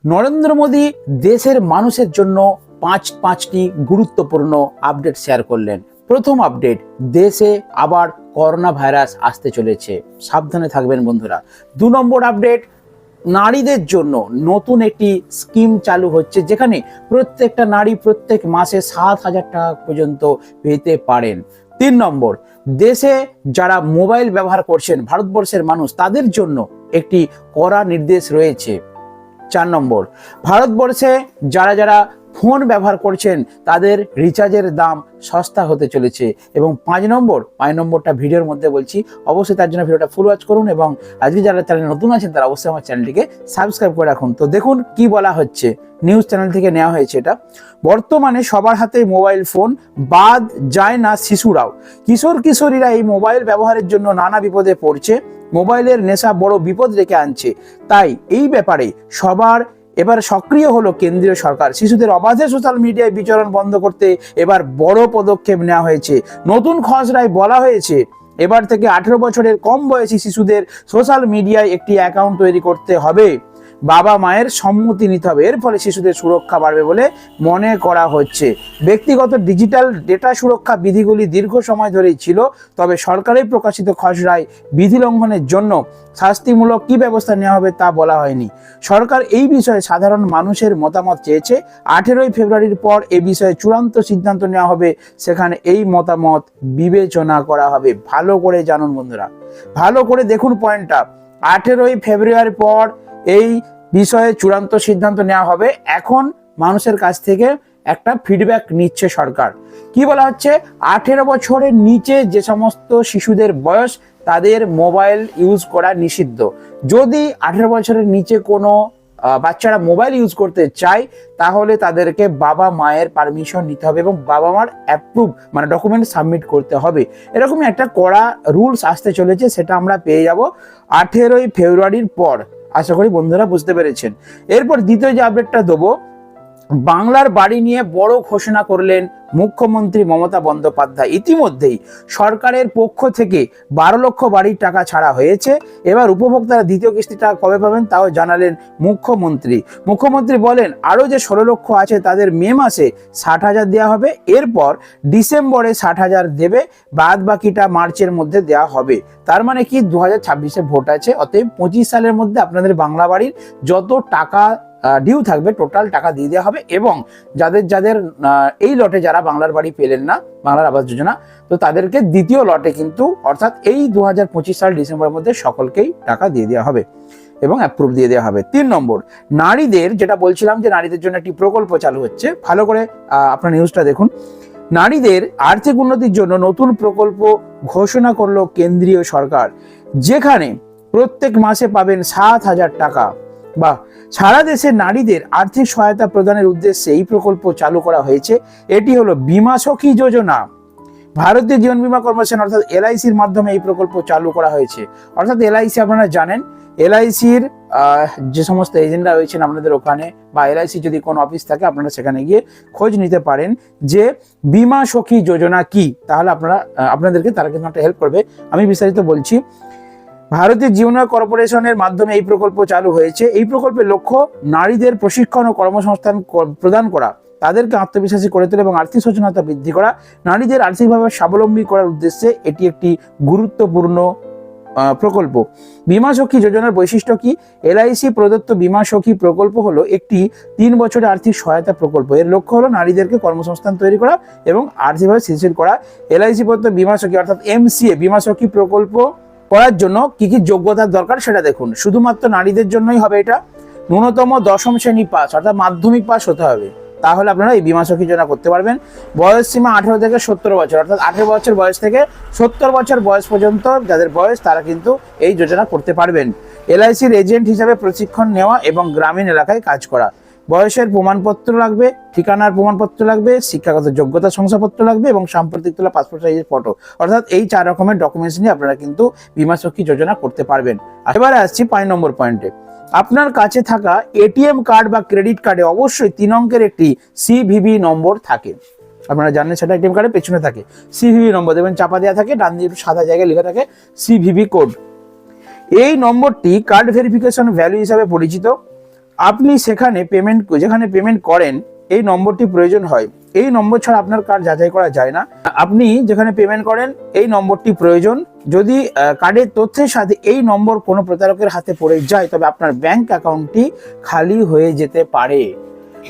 নরেন্দ্র মোদী দেশের মানুষের জন্য পাঁচটি গুরুত্বপূর্ণ আপডেট শেয়ার করলেন। প্রথম আপডেট, দেশে আবার করোনা ভাইরাস আসতে চলেছে, সাবধানে থাকবেন বন্ধুরা। 2 নম্বর আপডেট, নারীদের জন্য নতুন একটি স্কিম চালু হচ্ছে, যেখানে প্রত্যেকটা নারী প্রত্যেক মাসে 7,000 টাকা পর্যন্ত পেতে পারেন। 3 নম্বর, দেশে যারা মোবাইল ব্যবহার করছেন ভারতবর্ষের মানুষ, তাদের জন্য একটি কড়া নির্দেশ রয়েছে। 4 নম্বর, ভারতবর্ষে যারা যারা ফোন ব্যবহার করছেন তাদের রিচার্জের দাম সস্তা হতে চলেছে। এবং 5 নম্বরটা ভিডিওর মধ্যে বলছি, অবশ্যই তার জন্য ভিডিওটা ফুল ওয়াচ করুন। এবং আজকে যারা চ্যানেলে নতুন আছেন তারা অবশ্যই আমার চ্যানেলটিকে সাবস্ক্রাইব করে রাখুন। তো দেখুন কি বলা হচ্ছে, নিউজ চ্যানেল থেকে নেওয়া হয়েছে এটা। বর্তমানে সবার হাতে মোবাইল ফোন, বাদ যায় না শিশুরাও। কিশোর কিশোরীরা এই মোবাইল ব্যবহারের জন্য নানা বিপদে পড়ছে। মোবাইলের নেশা বড় বিপদ রেখে আনছে। তাই এই ব্যাপারে সবার এবার সক্রিয় হলো কেন্দ্রীয় সরকার। শিশুদের অবাধে সোশ্যাল মিডিয়ায় বিচরণ বন্ধ করতে এবার বড় পদক্ষেপ নেওয়া হয়েছে। নতুন খসড়ায় বলা হয়েছে, এবার থেকে 18 বছরের কম বয়সী শিশুদের সোশ্যাল মিডিয়ায় একটি অ্যাকাউন্ট তৈরি করতে হবে, বাবা মায়ের সম্মতি নিতে হবে। এর ফলে শিশুদের সুরক্ষা বাড়বে বলে মনে করা হচ্ছে। ব্যক্তিগত ডিজিটাল ডেটা সুরক্ষা বিধিগুলি দীর্ঘ সময় ধরেই ছিল, তবে সরকারের প্রকাশিত খসড়ায় বিধি লঙ্ঘনের জন্য শাস্তিমূলক কি ব্যবস্থা নেওয়া হবে তা বলা হয়নি। সরকার এই বিষয়ে সাধারণ মানুষের মতামত চেয়েছে। 18 ফেব্রুয়ারির পর এ বিষয়ে চূড়ান্ত সিদ্ধান্ত নেওয়া হবে, সেখানে এই মতামত বিবেচনা করা হবে। ভালো করে জানুন বন্ধুরা, ভালো করে দেখুন পয়েন্টটা। 18 ফেব্রুয়ারির পর এই বিষয়ে চূড়ান্ত সিদ্ধান্ত নেওয়া হবে। এখন মানুষের কাছ থেকে একটা ফিডব্যাক নিচ্ছে সরকার। কি বলা হচ্ছে, 18 বছরের নিচে যে সমস্ত শিশুদের বয়স, তাদের মোবাইল ইউজ করা নিষিদ্ধ। যদি 18 বছরের নিচে কোনো বাচ্চারা মোবাইল ইউজ করতে চায়, তাহলে তাদেরকে বাবা মায়ের পারমিশন নিতে হবে এবং বাবা মার অ্যাপ্রুভ মানে ডকুমেন্ট সাবমিট করতে হবে। এরকমই একটা কড়া রুলস আসতে চলেছে, সেটা আমরা পেয়ে যাব 18 ফেব্রুয়ারির পর। আশা করি বন্ধুরা বুঝতে পেরেছেন। এরপর দ্বিতীয় যে আপডেটটা দেবো, বাংলার বাড়ি নিয়ে বড় ঘোষণা করলেন মুখ্যমন্ত্রী মমতা বন্দ্যোপাধ্যায়। ইতিমধ্যেই সরকারের পক্ষ থেকে 12 লক্ষ বাড়ির টাকা ছাড়া হয়েছে। এবার উপভোক্তারা দ্বিতীয় কিস্তি টাকা কবে পাবেন তাও জানালেন মুখ্যমন্ত্রী। মুখ্যমন্ত্রী বলেন, আরও যে 16 লক্ষ আছে তাদের মে মাসে 60,000 দেওয়া হবে, এরপর ডিসেম্বরে 60,000 দেবে, বাদ বাকিটা মার্চের মধ্যে দেওয়া হবে। তার মানে কি, 2026-এ ভোট আছে, অতএব 25 সালের মধ্যে আপনাদের বাংলা বাড়ির যত টাকা ডিউ থাকবে টোটাল টাকা দিয়ে দেওয়া হবে। এবং যাদের যাদের এই লটে যারা বাংলার বাড়ি পেলেন না, বাংলার আবাস যোজনা, তো তাদেরকে দ্বিতীয় লটে কিন্তু অর্থাৎ এই 2025 সাল ডিসেম্বরের মধ্যে সকলকেই টাকা দিয়ে দেওয়া হবে এবং অ্যাপ্রুভ দিয়ে দেওয়া হবে। 3 নম্বর, নারীদের, যেটা বলছিলাম যে নারীদের জন্য একটি প্রকল্প চালু হচ্ছে, ভালো করে আপনার নিউজটা দেখুন। নারীদের আর্থিক উন্নতির জন্য নতুন প্রকল্প ঘোষণা করলো কেন্দ্রীয় সরকার, যেখানে প্রত্যেক মাসে পাবেন 7,000 টাকা। বা সারা দেশে নারীদের আর্থিক সহায়তা প্রদানের উদ্দেশ্যে এই প্রকল্প চালু করা হয়েছে। এটি হলো বীমা সখী যোজনা। ভারতীয় জীবন বীমা কর্পোরেশন অর্থাৎ এলআইসির মাধ্যমে এই প্রকল্প চালু করা হয়েছে। অর্থাৎ এলআইসি আপনারা জানেন, এলআইসির যে সমস্ত এজেন্টরা রয়েছেন আপনাদের ওখানে, বা এলআইসি যদি কোনো অফিস থাকে আপনারা সেখানে গিয়ে খোঁজ নিতে পারেন যে বীমা সখী যোজনা কি, তাহলে আপনাদেরকে তারা কিন্তু একটা হেল্প করবে। আমি বিস্তারিত বলছি। ভারতীয় জীবন বীমা কর্পোরেশনের মাধ্যমে এই প্রকল্প চালু হয়েছে। এই প্রকল্পের লক্ষ্য নারীদের প্রশিক্ষণ ও কর্মসংস্থান প্রদান করা, তাদেরকে আত্মবিশ্বাসী করে তোলা এবং আর্থিক সচেতনতা বৃদ্ধি করা। নারীদের আর্থিকভাবে স্বাবলম্বী করার উদ্দেশ্যে এটি একটি গুরুত্বপূর্ণ প্রকল্প। বীমা সখী যোজনার বৈশিষ্ট্য কি? এলআইসি প্রদত্ত বীমা সখী প্রকল্প হলো একটি 3 বছরের আর্থিক সহায়তা প্রকল্প। এর লক্ষ্য হলো নারীদেরকে কর্মসংস্থান তৈরি করা এবং আর্থিকভাবে স্থিতিশীল করা। এলআইসি প্রদত্ত বীমা সখী অর্থাৎ এমসিএ বীমা সখী প্রকল্প করার জন্য কি কি যোগ্যতার দরকার সেটা দেখুন। শুধুমাত্র নারীদের জন্যই হবে এটা। ন্যূনতম 10ম শ্রেণী পাস অর্থাৎ মাধ্যমিক পাস হতে হবে, তাহলে আপনারা এই বীমা সখী যোজনা করতে পারবেন। বয়স সীমা 18 থেকে 70 বছর, অর্থাৎ 18 বছর বয়স থেকে 70 বছর বয়স পর্যন্ত যাদের বয়স, তারা কিন্তু এই যোজনা করতে পারবেন। এলআইসির এজেন্ট হিসাবে প্রশিক্ষণ নেওয়া এবং গ্রামীণ এলাকায় কাজ করা। বয়সের প্রমাণপত্র লাগবে, ঠিকানার প্রমাণপত্র লাগবে, শিক্ষাগত যোগ্যতা শংসাপত্র লাগবে এবং সাম্প্রতিক তোলা পাসপোর্ট সাইজের ফটো। অর্থাৎ এই 4 রকমের ডকুমেন্টস নিয়ে আপনারা কিন্তু বীমা সখী যোজনা করতে পারবেন। এবারে আসছি 5 নম্বর পয়েন্টে। আপনার কাছে থাকা এটিএম কার্ড বা ক্রেডিট কার্ডে অবশ্যই 3 অঙ্কের একটি সিভিভি নম্বর থাকে। আপনারা জানেন সেটা এটিএম কার্ডের পেছনে থাকে সিভিভি নম্বর, দেখবেন চাপা দেওয়া থাকে, ডান দিকে সাদা জায়গায় লেখা থাকে সিভিভি কোড। এই নম্বরটি কার্ড ভেরিফিকেশন ভ্যালু হিসাবে পরিচিত। আপনি যেখানে পেমেন্ট করেন এই নম্বরটি প্রয়োজন হয়। এই নম্বর ছাড়া আপনার কার্ড যাচাই করা যায় না। আপনি যেখানে পেমেন্ট করেন এই নম্বরটি প্রয়োজন। যদি কার্ডের তথ্যের সাথে এই নম্বর কোনো প্রতারকের হাতে পড়ে যায় তবে আপনার ব্যাংক অ্যাকাউন্টটি খালি হয়ে যেতে পারে।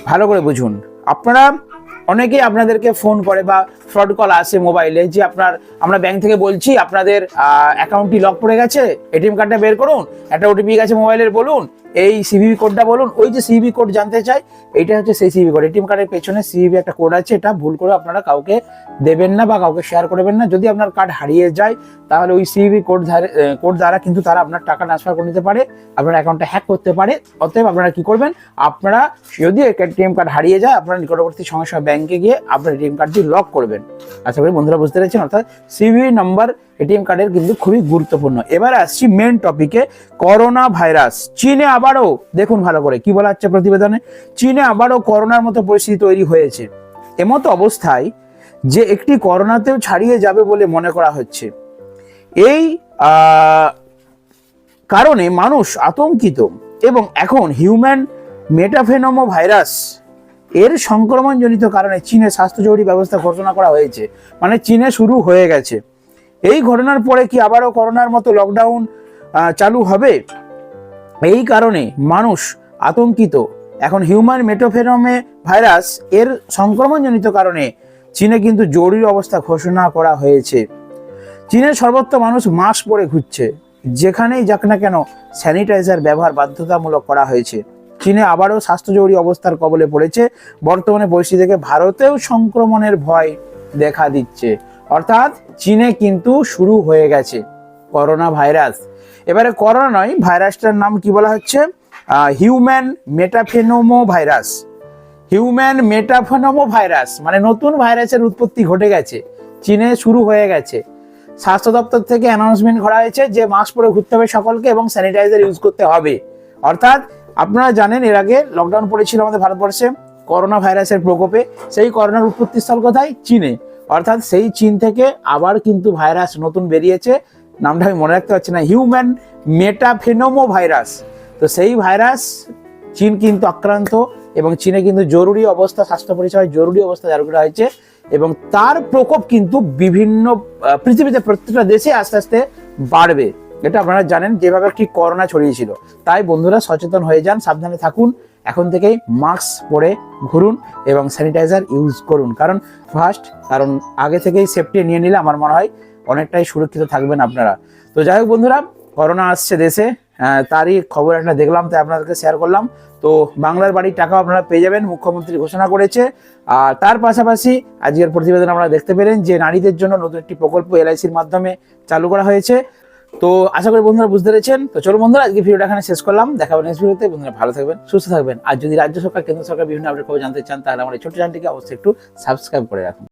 ভালো করে বুঝুন। অনেকেই আপনাদেরকে ফোন করে বা ফ্রড কল আসে মোবাইলে যে আমরা ব্যাংক থেকে বলছি আপনাদের অ্যাকাউন্টটি লক পড়ে গেছে, এটিএম কার্ডটা বের করুন, একটা ওটিপি গেছে মোবাইলের, বলুন এই সিভিভি কোডটা বলুন। ওই যে সিভিভি কোড জানতে চাই, এটা হচ্ছে সেই সিভিভি কোড। এটিএম কার্ডের পেছনে সিভিভি একটা কোড আছে, এটা ভুল করে আপনারা কাউকে দেবেন না বা কাউকে শেয়ার করবেন না। যদি আপনার কার্ড হারিয়ে যায় তাহলে ওই সিভিভি কোড দ্বারা কিন্তু তারা আপনার টাকা ট্রান্সফার করে নিতে পারে, আপনার অ্যাকাউন্টটা হ্যাক করতে পারে। অতএব আপনারা কি করবেন, আপনারা যদি এটিএম কার্ড হারিয়ে যায় আপনারা নিকটবর্তী সঙ্গে সঙ্গে ব্যাংকে গিয়ে আপনার এটিএম কার্ডটি লক করবেন। আশা করি বন্ধুরা বুঝতে পেরেছেন। অর্থাৎ সিভিভি নাম্বার এটিএম কার্ডের কিন্তু খুবই গুরুত্বপূর্ণ। এবার আসছি মেন টপিকে, করোনা ভাইরাস। চীনে আবারও দেখুন ভালো করে কি বলা হচ্ছে প্রতিবেদনে, চীনে আবারও করোনার মতো পরিস্থিতি তৈরি হয়েছে। এমতো অবস্থায় যে একটি করোনাতেও ছাড়িয়ে যাবে বলে মনে করা হচ্ছে। এই কারণে মানুষ আতঙ্কিত এবং এখন হিউম্যান মেটাফেনোমো ভাইরাস এর সংক্রমণজনিত কারণে চীনে স্বাস্থ্য জরুরি ব্যবস্থা ঘোষণা করা হয়েছে। মানে চীনে শুরু হয়ে গেছে। এই ঘটনার পরে কি আবারও করোনার মতো লকডাউন চালু হবে? এই কারণে মানুষ আতঙ্কিত। এখন হিউম্যান মেটাফেনোমো ভাইরাস এর সংক্রমণজনিত কারণে চীনে কিন্তু জরুরি অবস্থা ঘোষণা করা হয়েছে। চীনের সর্বত্র মানুষ মাস্ক পরে ঘুরছে, যেখানেই যাক না কেন স্যানিটাইজার ব্যবহার বাধ্যতামূলক করা হয়েছে। চীনে আবারও স্বাস্থ্য জরুরি অবস্থার কবলে পড়েছে। বর্তমানে পরিস্থিতি থেকে ভারতেও সংক্রমণের ভয় দেখা দিচ্ছে। অর্থাৎ চীনে কিন্তু শুরু হয়ে গেছে করোনা ভাইরাস। এবারে করোনা নয়, ভাইরাসটার নাম কি বলা হচ্ছে, হিউম্যান মেটাফেনোমো ভাইরাস। হিউম্যান মেটাফেনোমো ভাইরাস মানে নতুন ভাইরাসের উৎপত্তি ঘটে গেছে, চীনে শুরু হয়ে গেছে। স্বাস্থ্য দপ্তর থেকে অ্যানাউন্সমেন্ট করা হয়েছে যে মাস্ক পরে ঘুরতে হবে সকলকে এবং স্যানিটাইজার ইউজ করতে হবে। অর্থাৎ আপনারা জানেন এর আগে লকডাউন পড়েছিল আমাদের ভারতবর্ষে করোনা ভাইরাসের প্রকোপে। সেই করোনার উৎপত্তি স্থল কোথায়? চীনে। অর্থাৎ সেই চীন থেকে আবার কিন্তু ভাইরাস নতুন বেরিয়েছে, নামটা আমি মনে রাখতে পারছি না, হিউম্যান মেটাফেনোমো ভাইরাস। তো সেই ভাইরাস চীন কিন্তু আক্রান্ত এবং চীনে কিন্তু জরুরি অবস্থা, স্বাস্থ্য পরিষেবায় জরুরি অবস্থা জারি করা হয়েছে এবং তার প্রকোপ কিন্তু বিভিন্ন পৃথিবীতে প্রত্যেকটা দেশে আস্তে আস্তে বাড়বে। এটা আপনারা জানেন, যেভাবে কি করোনা ছড়িয়েছিল। তাই বন্ধুরা সচেতন হয়ে যান, সাবধানে থাকুন, এখন থেকেই মাস্ক পরে ঘুরুন এবং স্যানিটাইজার ইউজ করুন। কারণ আগে থেকেই সেফটি নিয়ে নিলে আমার মনে হয় অনেকটাই সুরক্ষিত থাকবেন আপনারা। তো যাই হোক বন্ধুরা, করোনা আসছে দেশে, তারই খবর একটা দেখলাম তাই আপনাদেরকে শেয়ার করলাম। তো বাংলার বাড়ির টাকাও আপনারা পেয়ে যাবেন, মুখ্যমন্ত্রী ঘোষণা করেছে। আর তার পাশাপাশি আজকের প্রতিবেদন আপনারা দেখতে পেলেন যে নারীদের জন্য নতুন একটি প্রকল্প এলআইসির মাধ্যমে চালু করা হয়েছে। তো আশা করি বন্ধুরা বুঝতে পেরেছেন। তো চলো বন্ধুরা, আজকে ভিডিওটা এখানে শেষ করলাম। দেখা হবে নেক্সট ভিডিওতে। বন্ধুরা ভালো থাকবেন, সুস্থ থাকবেন। আর যদি রাজ্য সরকার, কেন্দ্র সরকার বিভিন্ন আপডেট খবর জানতে চান তাহলে আমার এই ছোট্ট চ্যানেলটিকে অবশ্যই একটু সাবস্ক্রাইব করে রাখুন।